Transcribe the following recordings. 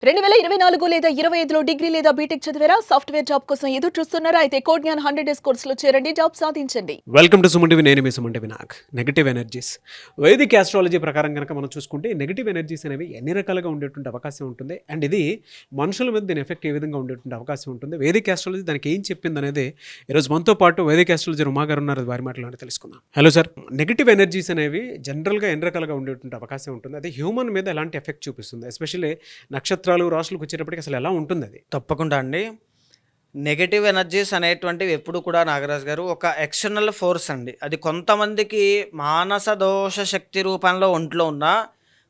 2024 లేదా 25లో డిగ్రీ లేదా బీటెక్ చదివారా? సాఫ్ట్‌వేర్ జాబ్ కోసం ఎదురు చూస్తున్నారా? అయితే కోడ్ జ్ఞాన్ 100 డేస్ కోర్సులో చేరండి. జాబ్ సాధించండి. Welcome to Suman TV. నేను మీ Suman TV. Negative energies, Vedic astrology ప్రకారం కనుక మనం చూసుకుంటే నెగటివ్ ఎనర్జీస్ అనేవి ఎన్ని రకాలుగా ఉండేటువంటి అవకాశం ఉంటుంది, అండ్ ఇది మనుషుల మీద దీని ఎఫెక్ట్ ఏ విధంగా ఉండేటువంటి అవకాశం ఉంటుంది, వేదిక్ ఆస్ట్రాలజీ దానికి ఏం చెప్పింది అనేది ఈరోజు మనతో పాటు వేదిక్ ఆస్ట్రాలజీ ఉమా గారు ఉన్నారు. వారి మాటలు తెలుసుకుందాం. హలో సార్, నెగటివ్ ఎనర్జీస్ అనేవి జనరల్గా ఎన్ని రకాలుగా ఉండేటువంటి అవకాశం ఉంటుంది, అది హ్యూమన్ మీద ఎలాంటి ఎఫెక్ట్ చూపిస్తుంది, ఎస్పెషల్లీ నక్షత్రాలు రాశులకు వచ్చేటప్పటికి అసలు ఎలా ఉంటుంది అది? తప్పకుండా అండి. నెగటివ్ ఎనర్జీస్ అనేటువంటివి ఎప్పుడు కూడా నాగరాజు గారు ఒక ఎక్స్టర్నల్ ఫోర్స్ అండి. అది కొంతమందికి మానస దోష శక్తి రూపంలో ఒంట్లో ఉన్న,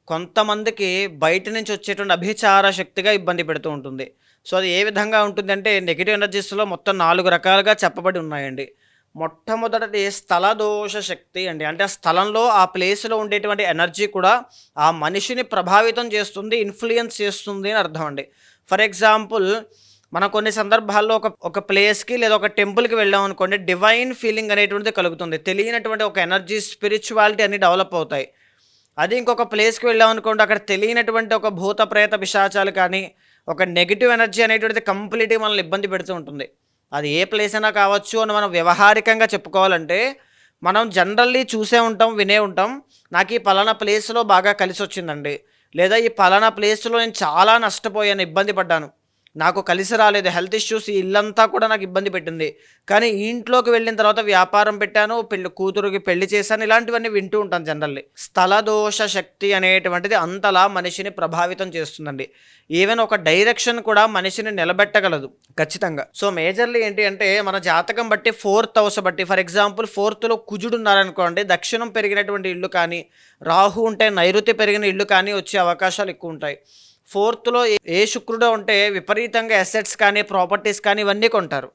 కొంతమందికి బయట నుంచి వచ్చేటువంటి అభిచార శక్తిగా ఇబ్బంది పెడుతూ ఉంటుంది. సో అది ఏ విధంగా ఉంటుందంటే, నెగటివ్ ఎనర్జీస్లో మొత్తం 4 రకాలుగా చెప్పబడి ఉన్నాయండి. మొట్టమొదటిది స్థల దోష శక్తి అండి. అంటే ఆ స్థలంలో, ఆ ప్లేస్లో ఉండేటువంటి ఎనర్జీ కూడా ఆ మనిషిని ప్రభావితం చేస్తుంది, ఇన్ఫ్లుయెన్స్ చేస్తుంది అని అర్థం అండి. ఫర్ ఎగ్జాంపుల్, మనం కొన్ని సందర్భాల్లో ఒక ప్లేస్కి లేదా ఒక టెంపుల్కి వెళ్ళాం అనుకోండి, డివైన్ ఫీలింగ్ అనేటువంటిది కలుగుతుంది. తెలియనటువంటి ఒక ఎనర్జీ, స్పిరిచువాలిటీ అన్ని డెవలప్ అవుతాయి. అది ఇంకొక ప్లేస్కి వెళ్ళాం అనుకోండి, అక్కడ తెలియనటువంటి ఒక భూత ప్రేత పిశాచాలు కానీ, ఒక నెగిటివ్ ఎనర్జీ అనేటువంటిది కంప్లీట్గా మనల్ని ఇబ్బంది పెడుతూ ఉంటుంది. అది ఏ ప్లేస్ అయినా కావచ్చు అని మనం వ్యవహారికంగా చెప్పుకోవాలంటే, మనం జనరల్లీ చూసే ఉంటాం, వినే ఉంటాం, నాకు ఈ పలానా ప్లేస్లో బాగా కలిసి వచ్చిందండి, లేదా ఈ పలానా ప్లేస్లో నేను చాలా నష్టపోయాను, ఇబ్బంది పడ్డాను, నాకు కలిసి రాలేదు, హెల్త్ ఇష్యూస్, ఈ ఇల్లంతా కూడా నాకు ఇబ్బంది పెట్టింది, కానీ ఈ ఇంట్లోకి వెళ్ళిన తర్వాత వ్యాపారం పెట్టాను, కూతురుకి పెళ్లి చేశాను, ఇలాంటివన్నీ వింటూ ఉంటాను జనరల్లీ. స్థల దోష శక్తి అనేటువంటిది అంతలా మనిషిని ప్రభావితం చేస్తుందండి. ఈవెన్ ఒక డైరెక్షన్ కూడా మనిషిని నిలబెట్టగలదు ఖచ్చితంగా. సో మేజర్లీ ఏంటి అంటే, మన జాతకం బట్టి 4th హౌస్ బట్టి, ఫర్ ఎగ్జాంపుల్ 4th కుజుడు ఉన్నారనుకోండి, దక్షిణం పెరిగినటువంటి ఇల్లు కానీ, రాహు ఉంటే నైరుతి పెరిగిన ఇల్లు కానీ వచ్చే అవకాశాలు ఎక్కువ ఉంటాయి. 4th ఏ శుక్రుడు ఉంటే విపరీతంగా అసెట్స్ కానీ, ప్రాపర్టీస్ కానీ ఇవన్నీ కొంటారు.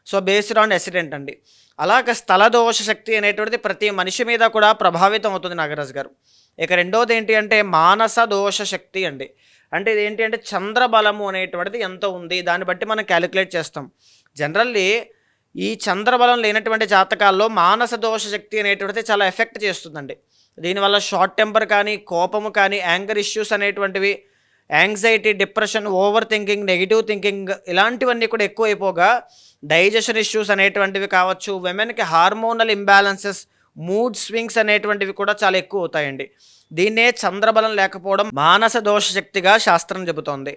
సో బేస్డ్ ఆన్ ఎసిడెంట్ అండి. అలాగ స్థల దోష శక్తి అనేటువంటిది ప్రతి మనిషి మీద కూడా ప్రభావితం అవుతుంది నాగరాజు గారు. ఇక రెండోది ఏంటి అంటే మానస దోష శక్తి అండి. అంటే ఇది ఏంటి అంటే చంద్రబలము అనేటువంటిది ఎంత ఉంది, దాన్ని బట్టి మనం క్యాలిక్యులేట్ చేస్తాం. జనరల్లీ ఈ చంద్రబలం లేనటువంటి జాతకాల్లో మానస దోష శక్తి అనేటువంటిది చాలా ఎఫెక్ట్ చేస్తుందండి. దీనివల్ల షార్ట్ టెంపర్ కానీ, కోపము కానీ, యాంగర్ ఇష్యూస్ అనేటువంటివి, anxiety, depression, over thinking, negative thinking ఇలాంటివన్నీ కూడా ఎక్కువైపోగా డైజెషన్ ఇష్యూస్ అనేటువంటివి కావచ్చు, విమెన్కి హార్మోనల్ ఇంబ్యాలెన్సెస్, మూడ్ స్వింగ్స్ అనేటువంటివి కూడా చాలా ఎక్కువ అవుతాయండి. దీన్నే చంద్రబలం లేకపోవడం మానస దోష శక్తిగా శాస్త్రం చెబుతోంది.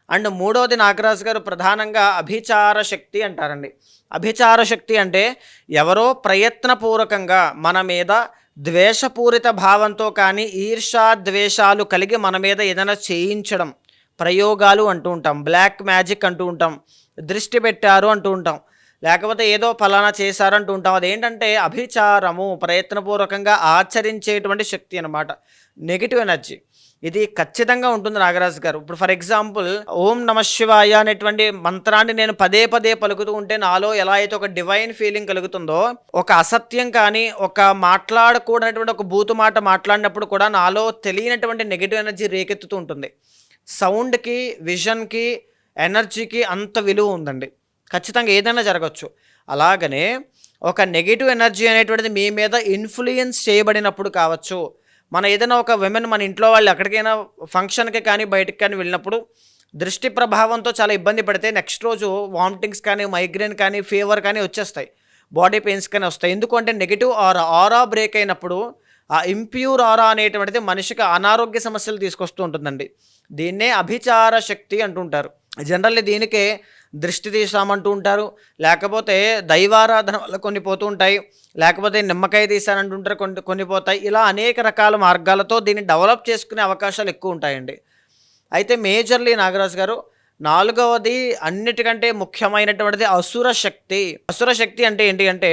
అండ్ మూడోది నాగరాజు గారు ప్రధానంగా అభిచార శక్తి అంటారండి. అభిచార శక్తి అంటే ఎవరో ప్రయత్నపూర్వకంగా మన మీద ద్వేషపూరిత భావంతో కానీ, ఈర్షా ద్వేషాలు కలిగి మన మీద ఏదైనా చేయించడం, ప్రయోగాలు అంటూ ఉంటాం, బ్లాక్ మ్యాజిక్ అంటూ ఉంటాం, దృష్టి పెట్టారు అంటూ ఉంటాం, లేకపోతే ఏదో ఫలానా చేశారు అంటూ ఉంటాం. అదేంటంటే అభిచారము, ప్రయత్నపూర్వకంగా ఆచరించేటువంటి శక్తి అన్నమాట, నెగిటివ్ ఎనర్జీ. ఇది ఖచ్చితంగా ఉంటుంది నాగరాజు గారు. ఇప్పుడు ఫర్ ఎగ్జాంపుల్, ఓం నమ శివాయ అనేటువంటి మంత్రాన్ని నేను పదే పదే పలుకుతూ ఉంటే నాలో ఎలా అయితే ఒక డివైన్ ఫీలింగ్ కలుగుతుందో, ఒక అసత్యం కానీ, ఒక మాట్లాడకూడనటువంటి ఒక బూతు మాట మాట్లాడినప్పుడు కూడా నాలో తెలియనటువంటి నెగిటివ్ ఎనర్జీ రేకెత్తుతూ ఉంటుంది. సౌండ్కి, విజన్కి, ఎనర్జీకి అంత విలువ ఉందండి. ఖచ్చితంగా ఏదైనా జరగచ్చు. అలాగనే ఒక నెగిటివ్ ఎనర్జీ అనేటువంటిది మీ మీద ఇన్ఫ్లుయెన్స్ చేయబడినప్పుడు కావచ్చు, మన ఏదైనా ఒక విమెన్, మన ఇంట్లో వాళ్ళు ఎక్కడికైనా ఫంక్షన్కి కానీ, బయటకు కానీ వెళ్ళినప్పుడు దృష్టి ప్రభావంతో చాలా ఇబ్బంది పడితే నెక్స్ట్ రోజు వామిటింగ్స్ కానీ, మైగ్రేన్ కానీ, ఫీవర్ కానీ వచ్చేస్తాయి, బాడీ పెయిన్స్ కానీ వస్తాయి. ఎందుకంటే నెగిటివ్ ఆరా బ్రేక్ అయినప్పుడు ఆ ఇంప్యూర్ ఆరా అనేటువంటిది మనిషికి అనారోగ్య సమస్యలు తీసుకొస్తూ ఉంటుందండి. దీన్నే అభిచార శక్తి అంటుంటారు. జనరల్లీ దీనికే దృష్టి తీసామంటూ ఉంటారు, లేకపోతే దైవారాధన వల్ల కొన్ని పోతూ ఉంటాయి, లేకపోతే నిమ్మకాయ తీసానంటుంటారు, కొన్ని పోతాయి. ఇలా అనేక రకాల మార్గాలతో దీన్ని డెవలప్ చేసుకునే అవకాశాలు ఎక్కువ ఉంటాయండి. అయితే మేజర్లీ నాగరాజు గారు, 4వది అన్నిటికంటే ముఖ్యమైనటువంటిది అసుర శక్తి. అసుర శక్తి అంటే ఏంటి అంటే,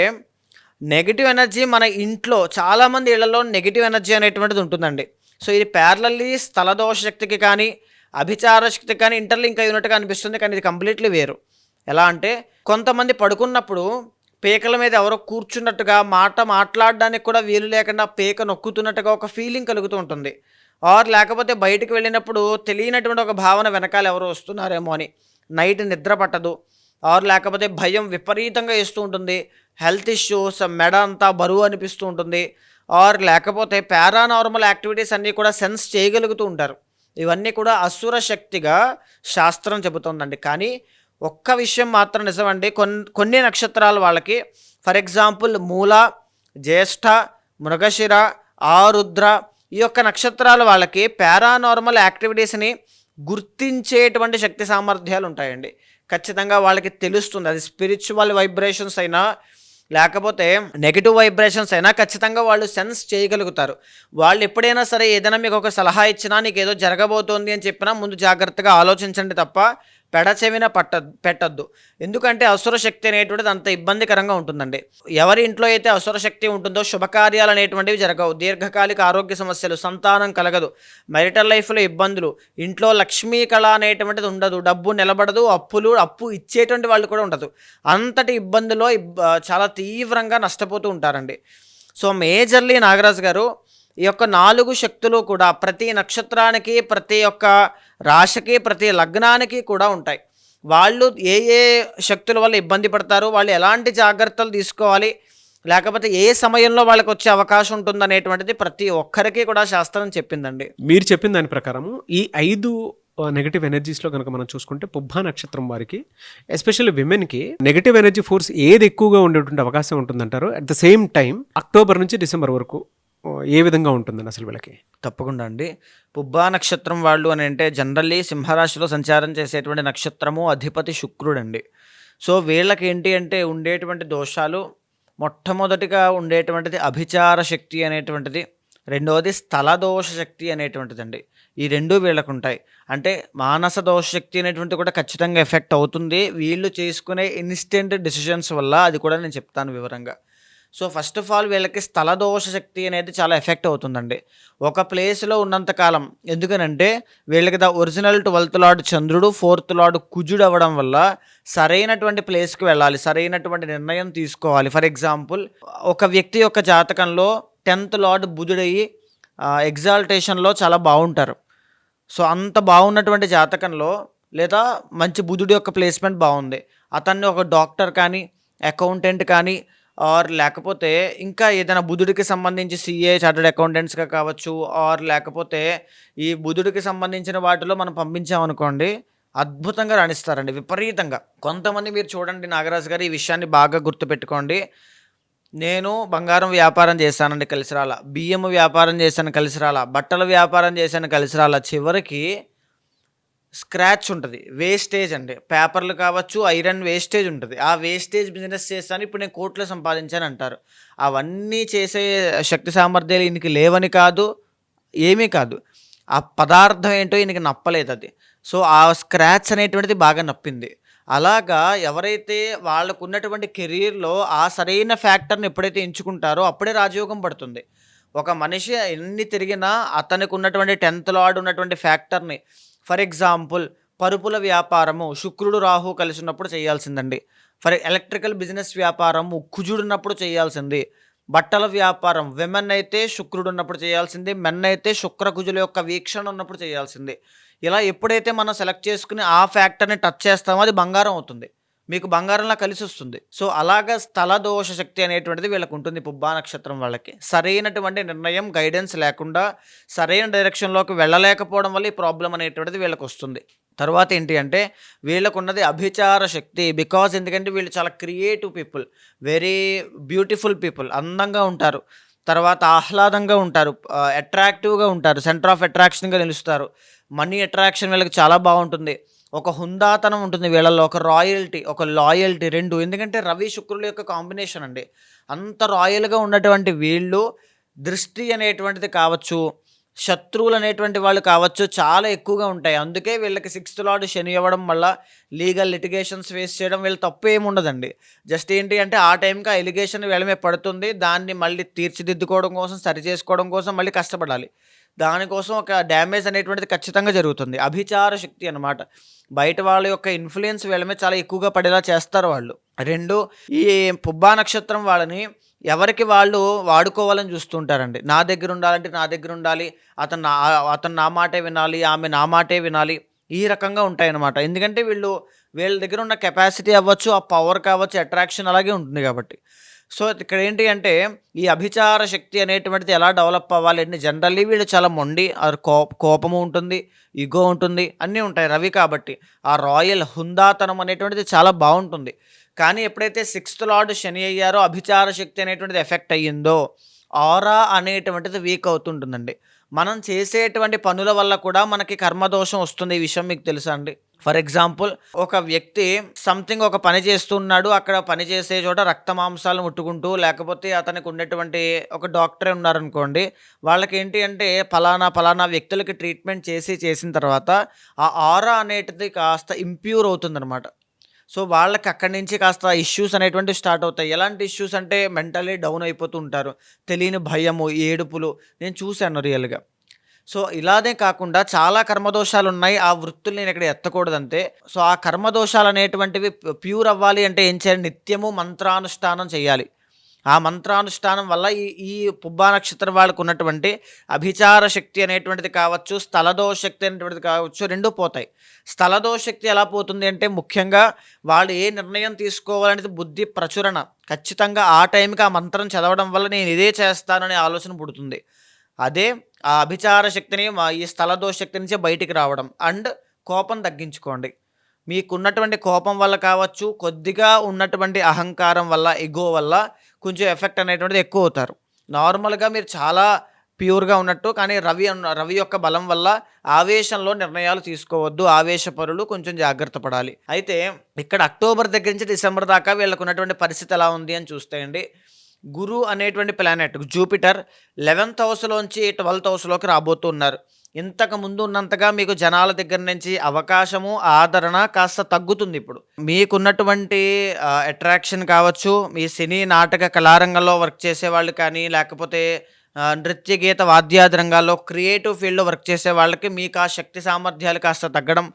నెగిటివ్ ఎనర్జీ మన ఇంట్లో చాలామంది ఇళ్లలో నెగిటివ్ ఎనర్జీ అనేటువంటిది ఉంటుందండి. సో ఇది ప్యారలల్లీ స్థలదోష శక్తికి కానీ, అభిచార శక్తి కానీ ఇంటర్లింక్ అయి ఉన్నట్టుగా అనిపిస్తుంది, కానీ ఇది కంప్లీట్లీ వేరు. ఎలా అంటే, కొంతమంది పడుకున్నప్పుడు పేకల మీద ఎవరో కూర్చున్నట్టుగా, మాట్లాడడానికి కూడా వీలు లేకుండా పేక నొక్కుతున్నట్టుగా ఒక ఫీలింగ్ కలుగుతూ ఉంటుంది. ఆర్ లేకపోతే బయటికి వెళ్ళినప్పుడు తెలియనటువంటి ఒక భావన వెనకాల ఎవరో వస్తున్నారేమో అని, నైట్ నిద్ర పట్టదు, ఆర్ లేకపోతే భయం విపరీతంగా వేస్తూ ఉంటుంది, హెల్త్ ఇష్యూస్, మెడ అంతా బరువు అనిపిస్తూ ఉంటుంది, ఆర్ లేకపోతే పారానార్మల్ యాక్టివిటీస్ అన్నీ కూడా సెన్స్ చేయగలుగుతూ ఉంటారు. ఇవన్నీ కూడా అసుర శక్తిగా శాస్త్రం చెబుతోందండి. కానీ ఒక్క విషయం మాత్రం నిజమండి, కొన్ని నక్షత్రాల వాళ్ళకి, ఫర్ ఎగ్జాంపుల్ మూల, జ్యేష్ఠ, మృగశిర, ఆరుద్ర, ఈ యొక్క నక్షత్రాల వాళ్ళకి పారానార్మల్ యాక్టివిటీస్ని గుర్తించేటువంటి శక్తి సామర్థ్యాలు ఉంటాయండి. ఖచ్చితంగా వాళ్ళకి తెలుస్తుంది. అది స్పిరిచువల్ వైబ్రేషన్స్ అయినా లేకపోతే నెగిటివ్ వైబ్రేషన్స్ అయినా ఖచ్చితంగా వాళ్ళు సెన్స్ చేయగలుగుతారు. వాళ్ళు ఎప్పుడైనా సరే ఏదైనా మీకు ఒక సలహా ఇచ్చినా, నీకు ఏదో జరగబోతోంది అని చెప్పినా ముందు జాగ్రత్తగా ఆలోచించండి తప్ప పెడచెవిన పెట్టద్దు. ఎందుకంటే అసుర శక్తి అనేటువంటిది అంత ఇబ్బందికరంగా ఉంటుందండి. ఎవరి ఇంట్లో అయితే అసుర శక్తి ఉంటుందో శుభకార్యాలు అనేటువంటివి జరగవు, దీర్ఘకాలిక ఆరోగ్య సమస్యలు, సంతానం కలగదు, మైరిటల్ లైఫ్లో ఇబ్బందులు, ఇంట్లో లక్ష్మీ కళ అనేటువంటిది ఉండదు, డబ్బు నిలబడదు, అప్పు ఇచ్చేటువంటి వాళ్ళు కూడా ఉండదు. అంతటి ఇబ్బందులో చాలా తీవ్రంగా నష్టపోతూ ఉంటారండి. సో మేజర్లీ నాగరాజు గారు, ఈ యొక్క 4 శక్తులు కూడా ప్రతి నక్షత్రానికి, ప్రతి ఒక్క రాశికి, ప్రతి లగ్నానికి కూడా ఉంటాయి. వాళ్ళు ఏ శక్తుల వల్ల ఇబ్బంది పడతారు, వాళ్ళు ఎలాంటి జాగ్రత్తలు తీసుకోవాలి, లేకపోతే ఏ సమయంలో వాళ్ళకి వచ్చే అవకాశం ఉంటుందనేటువంటిది ప్రతి ఒక్కరికి కూడా శాస్త్రం చెప్పిందండి. మీరు చెప్పిన దాని ప్రకారము ఈ 5 నెగటివ్ ఎనర్జీస్లో కనుక మనం చూసుకుంటే పుబ్బా నక్షత్రం వారికి, ఎస్పెషల్లీ విమెన్కి నెగటివ్ ఎనర్జీ ఫోర్స్ ఏది ఎక్కువగా ఉండేటువంటి అవకాశం ఉంటుందంటారు? At the same time October నుంచి డిసెంబర్ వరకు ఏ విధంగా ఉంటుందండి అసలు వీళ్ళకి? తప్పకుండా అండి. పుబ్బా నక్షత్రం వాళ్ళు అని అంటే జనరల్లీ సింహరాశిలో సంచారం చేసేటువంటి నక్షత్రము అధిపతి శుక్రుడండి. సో వీళ్ళకి ఏంటి అంటే ఉండేటువంటి దోషాలు, మొట్టమొదటిగా ఉండేటువంటిది అభిచార శక్తి అనేటువంటిది, రెండవది స్థల దోష శక్తి అనేటువంటిది అండి. ఈ రెండు వీళ్ళకు ఉంటాయి. అంటే మానస దోష శక్తి అనేటువంటిది కూడా ఖచ్చితంగా ఎఫెక్ట్ అవుతుంది వీళ్ళు చేసుకునే ఇన్స్టెంట్ డెసిషన్స్ వల్ల. అది కూడా నేను చెప్తాను వివరంగా. సో ఫస్ట్ ఆఫ్ ఆల్ వీళ్ళకి స్థల దోష శక్తి అనేది చాలా ఎఫెక్ట్ అవుతుందండి ఒక ప్లేస్లో ఉన్నంతకాలం. ఎందుకనంటే వీళ్ళకి ఒరిజినల్ 12th లార్డ్ చంద్రుడు, 4th లార్డ్ కుజుడు అవ్వడం వల్ల సరైనటువంటి ప్లేస్కి వెళ్ళాలి, సరైనటువంటి నిర్ణయం తీసుకోవాలి. ఫర్ ఎగ్జాంపుల్ ఒక వ్యక్తి యొక్క జాతకంలో 10th లార్డ్ బుధుడయ్యి ఎగ్జాల్టేషన్లో చాలా బాగుంటారు. సో అంత బాగున్నటువంటి జాతకంలో లేదా మంచి బుధుడి యొక్క ప్లేస్మెంట్ బాగుంది, అతన్ని ఒక డాక్టర్ కానీ, అకౌంటెంట్ కానీ, ఆర్ లేకపోతే ఇంకా ఏదైనా బుధుడికి సంబంధించి సిఏ, చార్టర్డ్ అకౌంటెంట్స్గా కావచ్చు, ఆర్ లేకపోతే ఈ బుధుడికి సంబంధించిన వాటిలో మనం పంపించామనుకోండి, అద్భుతంగా రాణిస్తారండి విపరీతంగా. కొంతమంది మీరు చూడండి నాగరాజు గారు, ఈ విషయాన్ని బాగా గుర్తుపెట్టుకోండి. నేను బంగారం వ్యాపారం చేశానండి, కలిసి రాలా. బియ్యం వ్యాపారం చేశాను, కలిసి రాలా. బట్టల వ్యాపారం చేశాను, కలిసి రాలా. చివరికి స్క్రాచ్ ఉంటుంది, వేస్టేజ్ అండి. పేపర్లు కావచ్చు, ఐరన్ వేస్టేజ్ ఉంటుంది. ఆ వేస్టేజ్ బిజినెస్ చేస్తాను, ఇప్పుడు నేను కోట్లు సంపాదించాను అంటారు. అవన్నీ చేసే శక్తి సామర్థ్యాలు ఈయనకి లేవని కాదు, ఏమీ కాదు, ఆ పదార్థం ఏంటో ఈయనకి నప్పలేదు అది. సో ఆ స్క్రాచ్ అనేటువంటిది బాగా నప్పింది. అలాగా ఎవరైతే వాళ్ళకు ఉన్నటువంటి కెరీర్లో ఆ సరైన ఫ్యాక్టర్ని ఎప్పుడైతే ఎంచుకుంటారో అప్పుడే రాజయోగం పడుతుంది. ఒక మనిషి ఎన్ని తిరిగినా అతనికి ఉన్నటువంటి 10th లార్డ్ ఉన్నటువంటి ఫ్యాక్టర్ని, ఫర్ ఎగ్జాంపుల్ పరుపుల వ్యాపారము శుక్రుడు రాహు కలిసి ఉన్నప్పుడు చేయాల్సిందండి. ఫర్ ఎలక్ట్రికల్ బిజినెస్ వ్యాపారము కుజుడు ఉన్నప్పుడు చేయాల్సింది. బట్టల వ్యాపారం విమెన్ అయితే శుక్రుడు ఉన్నప్పుడు చేయాల్సింది, మెన్ అయితే శుక్రకుజుల యొక్క వీక్షణ ఉన్నప్పుడు చేయాల్సింది. ఇలా ఎప్పుడైతే మనం సెలెక్ట్ చేసుకుని ఆ ఫ్యాక్టర్ని టచ్ చేస్తామో అది బంగారం అవుతుంది, మీకు బంగారంలా కలిసి వస్తుంది. సో అలాగా స్థల దోష శక్తి అనేటువంటిది వీళ్ళకు ఉంటుంది. పుబ్బా నక్షత్రం వాళ్ళకి సరైనటువంటి నిర్ణయం, గైడెన్స్ లేకుండా సరైన డైరెక్షన్లోకి వెళ్ళలేకపోవడం వల్ల ఈ ప్రాబ్లం అనేటువంటిది వీళ్ళకి వస్తుంది. తర్వాత ఏంటి అంటే వీళ్ళకు ఉన్నది అభిచార శక్తి. బికాజ్ ఎందుకంటే వీళ్ళు చాలా creative people, very beautiful people, అందంగా ఉంటారు, తర్వాత ఆహ్లాదంగా ఉంటారు, అట్రాక్టివ్గా ఉంటారు, సెంటర్ ఆఫ్ అట్రాక్షన్గా నిలుస్తారు. మనీ అట్రాక్షన్ వీళ్ళకి చాలా బాగుంటుంది. ఒక హుందాతనం ఉంటుంది వీళ్ళల్లో, ఒక రాయల్టీ, ఒక లాయల్టీ, రెండు. ఎందుకంటే రవి శుక్రుల యొక్క కాంబినేషన్ అండి. అంత రాయల్గా ఉన్నటువంటి వీళ్ళు దృష్టి అనేటువంటిది కావచ్చు, శత్రువులు అనేటువంటి వాళ్ళు కావచ్చు, చాలా ఎక్కువగా ఉంటాయి. అందుకే వీళ్ళకి 6th లార్డ్ శని అవ్వడం వల్ల లీగల్ లిటిగేషన్స్ ఫేస్ చేయడం వీళ్ళ తప్పు ఏమి ఉండదండి. జస్ట్ ఏంటి అంటే ఆ టైంకి ఆ ఎలిగేషన్ వీళ్ళమే పడుతుంది, దాన్ని మళ్ళీ తీర్చిదిద్దుకోవడం కోసం, సరి చేసుకోవడం కోసం మళ్ళీ కష్టపడాలి. దానికోసం ఒక డ్యామేజ్ అనేటువంటిది ఖచ్చితంగా జరుగుతుంది. అభిచార శక్తి అన్నమాట. బయట వాళ్ళ యొక్క ఇన్ఫ్లుయెన్స్ వీళ్ళ మీద చాలా ఎక్కువగా పడేలా చేస్తారు వాళ్ళు. రెండు, ఈ పుబ్బా నక్షత్రం వాళ్ళని ఎవరికి వాళ్ళు వాడుకోవాలని చూస్తుంటారండి. నా దగ్గర ఉండాలంటే నా దగ్గర ఉండాలి, అతను నా మాటే వినాలి, ఆమె నా మాటే వినాలి, ఈ రకంగా ఉంటాయన్నమాట. ఎందుకంటే వీళ్ళ దగ్గర ఉన్న కెపాసిటీ అవ్వచ్చు, ఆ పవర్ కావచ్చు, అట్రాక్షన్ అలాగే ఉంటుంది కాబట్టి. సో ఇక్కడ ఏంటి అంటే ఈ అభిచార శక్తి అనేటువంటిది ఎలా డెవలప్ అవ్వాలి అంటే జనరల్లీ వీళ్ళు చాలా మొండి, కోపము ఉంటుంది, ఇగో ఉంటుంది, అన్నీ ఉంటాయి రవి కాబట్టి. ఆ రాయల్ హుందాతనం అనేటువంటిది చాలా బాగుంటుంది. కానీ ఎప్పుడైతే 6th లార్డ్ శని అయ్యారో అభిచార శక్తి అనేటువంటిది ఎఫెక్ట్ అయ్యిందో ఆరా అనేటువంటిది వీక్ అవుతుంటుందండి. మనం చేసేటువంటి పనుల వల్ల కూడా మనకి కర్మదోషం వస్తుంది. ఈ విషయం మీకు తెలుసా అండి? ఫర్ ఎగ్జాంపుల్, ఒక వ్యక్తి సంథింగ్ ఒక పని చేస్తున్నాడు, అక్కడ పని చేసే చోట రక్త మాంసాలు ముట్టుకుంటూ, లేకపోతే అతనికి ఉన్నటువంటి ఒక డాక్టరే ఉన్నారనుకోండి, వాళ్ళకి ఏంటి అంటే పలానా వ్యక్తులకి ట్రీట్మెంట్ చేసిన తర్వాత ఆ ఆరా అనేటిది కాస్త ఇంప్యూర్ అవుతుందన్నమాట. సో వాళ్ళకి అక్కడి నుంచి కాస్త ఇష్యూస్ అనేటువంటివి స్టార్ట్ అవుతాయి. ఎలాంటి ఇష్యూస్ అంటే మెంటలీ డౌన్ అయిపోతూ ఉంటారు, తెలియని భయము, ఏడుపులు నేను చూశాను రియల్గా. సో ఇలానే కాకుండా చాలా కర్మదోషాలు ఉన్నాయి. ఆ వృత్తులు నేను ఇక్కడ ఎత్తకూడదంతే. సో ఆ కర్మదోషాలు అనేటువంటివి ప్యూర్ అవ్వాలి అంటే ఏం చేయాలి? నిత్యము మంత్రానుష్ఠానం చేయాలి. ఆ మంత్రానుష్ఠానం వల్ల ఈ ఈ పుబ్బా నక్షత్రం వాళ్ళకు ఉన్నటువంటి అభిచార శక్తి అనేటువంటిది కావచ్చు, స్థలదోష శక్తి అనేటువంటిది కావచ్చు, రెండూ పోతాయి. స్థలదోష శక్తి ఎలా పోతుంది అంటే ముఖ్యంగా వాళ్ళు ఏ నిర్ణయం తీసుకోవాలనేది బుద్ధి ప్రచురణ, ఖచ్చితంగా ఆ టైంకి ఆ మంత్రం చదవడం వల్ల నేను ఇదే చేస్తాననే ఆలోచన పుడుతుంది. అదే ఆ అభిచార శక్తిని ఈ స్థలదోష శక్తి నుంచే బయటికి రావడం. అండ్ కోపం తగ్గించుకోండి. మీకున్నటువంటి కోపం వల్ల కావచ్చు, కొద్దిగా ఉన్నటువంటి అహంకారం వల్ల, ఇగో వల్ల కొంచెం ఎఫెక్ట్ అనేటువంటిది ఎక్కువ అవుతారు. నార్మల్గా మీరు చాలా ప్యూర్గా ఉన్నట్టు, కానీ రవి యొక్క బలం వల్ల ఆవేశంలో నిర్ణయాలు తీసుకోవద్దు. ఆవేశపరులు కొంచెం జాగ్రత్త పడాలి. అయితే ఇక్కడ అక్టోబర్ దగ్గర నుంచి డిసెంబర్ దాకా వీళ్ళకు ఉన్నటువంటి పరిస్థితి ఎలా ఉంది అని చూస్తే అండి, గురు అనేటువంటి ప్లానెట్ జూపిటర్ 11th హౌస్లోంచి 12th హౌస్లోకి రాబోతున్నారు. ఇంతకు ముందు ఉన్నంతగా మీకు జనాల దగ్గర నుంచి అవకాశము, ఆదరణ కాస్త తగ్గుతుంది. ఇప్పుడు మీకున్నటువంటి అట్రాక్షన్ కావచ్చు, మీ సినీ నాటక కళారంగంలో వర్క్ చేసేవాళ్ళు కానీ, లేకపోతే నృత్య గీత వాద్యాది రంగాల్లో క్రియేటివ్ ఫీల్డ్లో వర్క్ చేసే వాళ్ళకి మీకు ఆ శక్తి సామర్థ్యాలు కాస్త తగ్గడం,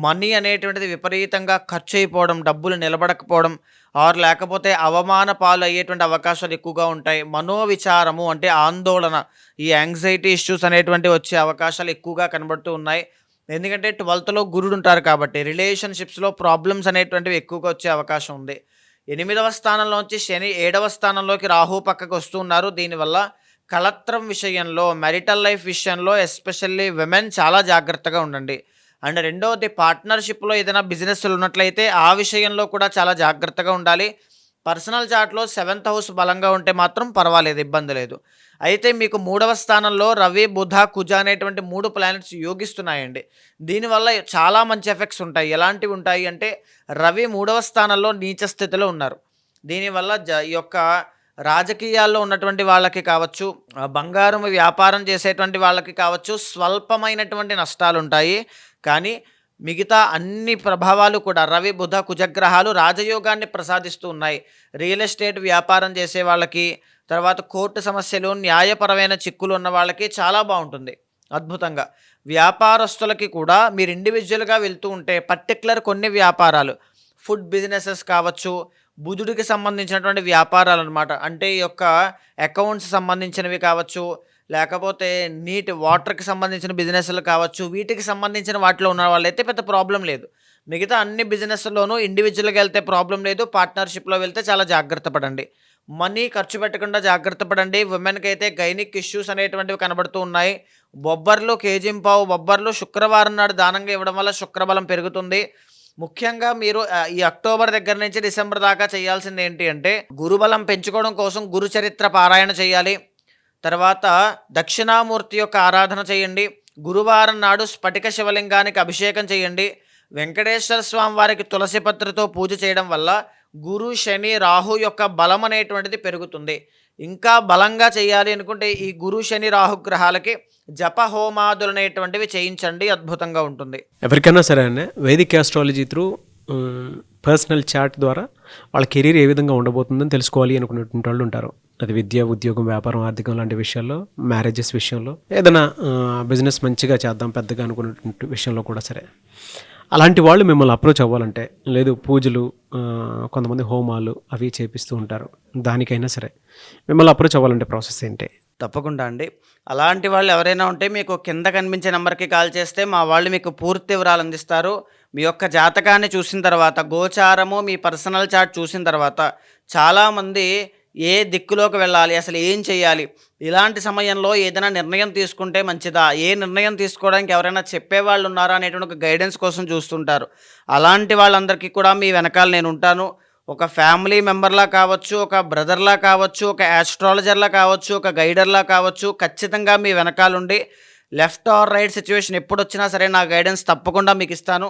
మనీ అనేటువంటిది విపరీతంగా ఖర్చు అయిపోవడం, డబ్బులు నిలబడకపోవడం, ఆర్ లేకపోతే అవమాన పాలు అయ్యేటువంటి అవకాశాలు ఎక్కువగా ఉంటాయి. మనోవిచారము అంటే ఆందోళన, ఈ యాంగ్జైటీ ఇష్యూస్ అనేటువంటివి వచ్చే అవకాశాలు ఎక్కువగా కనబడుతూ ఉన్నాయి. ఎందుకంటే 12th గురుడు ఉంటారు కాబట్టి రిలేషన్షిప్స్లో ప్రాబ్లమ్స్ అనేటువంటివి ఎక్కువగా వచ్చే అవకాశం ఉంది. 8వ స్థానంలోంచి శని 7వ స్థానంలోకి రాహు పక్కకు వస్తున్నారు. దీనివల్ల కళత్రం విషయంలో, మ్యారిటల్ లైఫ్ విషయంలో ఎస్పెషల్లీ విమెన్ చాలా జాగ్రత్తగా ఉండండి. అండ్ రెండవది, పార్ట్నర్షిప్లో ఏదైనా బిజినెస్లు ఉన్నట్లయితే ఆ విషయంలో కూడా చాలా జాగ్రత్తగా ఉండాలి. పర్సనల్ చార్ట్లో 7th హౌస్ బలంగా ఉంటే మాత్రం పర్వాలేదు, ఇబ్బంది లేదు. అయితే మీకు 3వ స్థానంలో రవి, బుధ, కుజ అనేటువంటి 3 ప్లానెట్స్ యోగిస్తున్నాయండి. దీనివల్ల చాలా మంచి ఎఫెక్ట్స్ ఉంటాయి. ఎలాంటివి ఉంటాయి అంటే, రవి 3వ స్థానంలో నీచ స్థితిలో ఉన్నారు. దీనివల్ల ఈ యొక్క రాజకీయాల్లో ఉన్నటువంటి వాళ్ళకి కావచ్చు, బంగారం వ్యాపారం చేసేటువంటి వాళ్ళకి కావచ్చు, స్వల్పమైనటువంటి నష్టాలు ఉంటాయి. కానీ మిగతా అన్ని ప్రభావాలు కూడా రవి, బుధ, కుజగ్రహాలు రాజయోగాన్ని ప్రసాదిస్తూ ఉన్నాయి. రియల్ ఎస్టేట్ వ్యాపారం చేసే వాళ్ళకి, తర్వాత కోర్టు సమస్యలు, న్యాయపరమైన చిక్కులు ఉన్న వాళ్ళకి చాలా బాగుంటుంది, అద్భుతంగా. వ్యాపారస్తులకి కూడా మీరు ఇండివిజువల్గా వెళ్తూ ఉంటే పర్టికులర్ కొన్ని వ్యాపారాలు, ఫుడ్ బిజినెసెస్ కావచ్చు, బుధుడికి సంబంధించినటువంటి వ్యాపారాలు అనమాట. అంటే ఈ యొక్క అకౌంట్స్ సంబంధించినవి కావచ్చు, లేకపోతే నీటి వాటర్కి సంబంధించిన బిజినెస్లు కావచ్చు, వీటికి సంబంధించిన వాటిలో ఉన్న వాళ్ళైతే పెద్ద ప్రాబ్లం లేదు. మిగతా అన్ని బిజినెస్లోనూ ఇండివిజువల్గా వెళ్తే ప్రాబ్లం లేదు, పార్ట్నర్షిప్లో వెళ్తే చాలా జాగ్రత్త పడండి. మనీ ఖర్చు పెట్టకుండా జాగ్రత్త పడండి. ఉమెన్కి అయితే గైనిక్ ఇష్యూస్ అనేటువంటివి కనబడుతూ ఉన్నాయి. బొబ్బర్లు, కేజింపావు బొబ్బర్లు శుక్రవారం నాడు దానంగా ఇవ్వడం వల్ల శుక్రబలం పెరుగుతుంది. ముఖ్యంగా మీరు ఈ అక్టోబర్ దగ్గర నుంచి డిసెంబర్ దాకా చేయాల్సింది ఏంటి అంటే, గురుబలం పెంచుకోవడం కోసం గురు చరిత్ర పారాయణ చేయాలి. తర్వాత దక్షిణామూర్తి యొక్క ఆరాధన చేయండి. గురువారం నాడు స్ఫటిక శివలింగానికి అభిషేకం చేయండి. వెంకటేశ్వర స్వామి వారికి తులసి పత్రితో పూజ చేయడం వల్ల గురు, శని, రాహు యొక్క బలం అనేటువంటిది పెరుగుతుంది. ఇంకా బలంగా చేయాలి అనుకుంటే ఈ గురు, శని, రాహు గ్రహాలకి జప హోమాదులు అనేటువంటివి చేయించండి, అద్భుతంగా ఉంటుంది. ఎవరికైనా సరే అండి, Vedic astrology through personal chat ద్వారా వాళ్ళ కెరీర్ ఏ విధంగా ఉండబోతుందని తెలుసుకోవాలి అనుకునేటువంటి వాళ్ళు ఉంటారు. అది విద్య, ఉద్యోగం, వ్యాపారం, ఆర్థికం లాంటి విషయాల్లో, మ్యారేజెస్ విషయంలో, ఏదైనా బిజినెస్ మంచిగా చేద్దాం పెద్దగా అనుకునేటువంటి విషయంలో కూడా సరే. అలాంటి వాళ్ళు మిమ్మల్ని అప్రోచ్ అవ్వాలంటే, లేదు పూజలు, కొంతమంది హోమాలు అవి చేపిస్తూ ఉంటారు, దానికైనా సరే మిమ్మల్ని అప్రోచ్ అవ్వాలంటే ప్రాసెస్ ఏంటి? తప్పకుండా అండి. అలాంటి వాళ్ళు ఎవరైనా ఉంటే మీకు కింద కనిపించే నెంబర్కి కాల్ చేస్తే మా వాళ్ళు మీకు పూర్తి వివరాలు అందిస్తారు. మీ యొక్క జాతకాన్ని చూసిన తర్వాత, గోచారము, మీ పర్సనల్ చార్ట్ చూసిన తర్వాత చాలామంది ఏ దిక్కులోకి వెళ్ళాలి, అసలు ఏం చేయాలి, ఇలాంటి సమయంలో ఏదైనా నిర్ణయం తీసుకుంటే మంచిదా, ఏ నిర్ణయం తీసుకోవడానికి ఎవరైనా చెప్పేవాళ్ళు ఉన్నారా అనేటువంటి ఒక గైడెన్స్ కోసం చూస్తుంటారు. అలాంటి వాళ్ళందరికీ కూడా మీ వెనకాల నేను ఉంటాను. ఒక ఫ్యామిలీ మెంబర్లా కావచ్చు, ఒక బ్రదర్లా కావచ్చు, ఒక ఆస్ట్రాలజర్లా కావచ్చు, ఒక గైడర్లా కావచ్చు, ఖచ్చితంగా మీ వెనకాలండి లెఫ్ట్ ఆర్ రైట్ సిచ్యువేషన్ ఎప్పుడు వచ్చినా సరే నా గైడెన్స్ తప్పకుండా మీకు ఇస్తాను.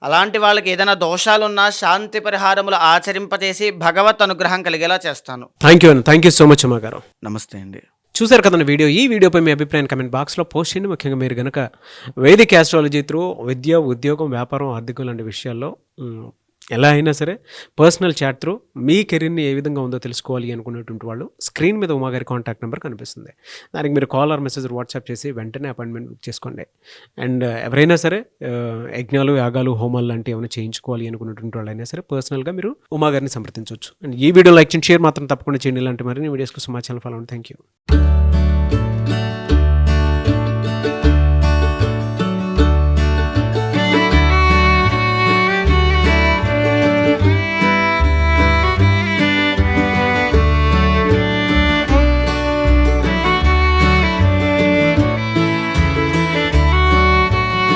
అలాంటి వాళ్ళకి ఏదైనా దోషాలున్నా శాంతి పరిహారములు ఆచరింపచేసి భగవత్ అనుగ్రహం కలిగేలా చేస్తాను. థ్యాంక్ యూ సో మచ్ అమ్మగారు. నమస్తే అండి. చూసారు కదండి వీడియో. ఈ వీడియోపై మీ అభిప్రాయం కమెంట్ బాక్స్లో పోస్ట్ చేయండి. ముఖ్యంగా మీరు కనుక వైదిక్ ఆస్ట్రాలజీ త్రూ విద్య, ఉద్యోగం, వ్యాపారం, ఆర్థికం లాంటి విషయాల్లో ఎలా అయినా సరే పర్సనల్ చాట్ త్రూ మీ కెరీర్ని ఏ విధంగా ఉందో తెలుసుకోవాలి అనుకునేటువంటి వాళ్ళు స్క్రీన్ మీద ఉమాగారి కాంటాక్ట్ నెంబర్ కనిపిస్తుంది. దానికి మీరు కాల్ ఆర్ మెసేజ్ వాట్సాప్ చేసి వెంటనే అపాయింట్మెంట్ బుక్ చేసుకోండి. అండ్ ఎవరైనా సరే యజ్ఞాలు, యాగాలు, హోమాలు లాంటివి ఏమైనా చేయించుకోవాలి అనుకున్నటువంటి వాళ్ళు అయినా సరే పర్సనల్గా మీరు ఉమాగారిని సంప్రదించవచ్చు. అండ్ ఈ వీడియో లైక్ చేయండి, షేర్ మాత్రం తప్పకుండా చేయండి. ఇలాంటి మరిన్ని వీడియోస్ కోసం మా ఛానల్ ఫాలో అవ్వండి. Thank you.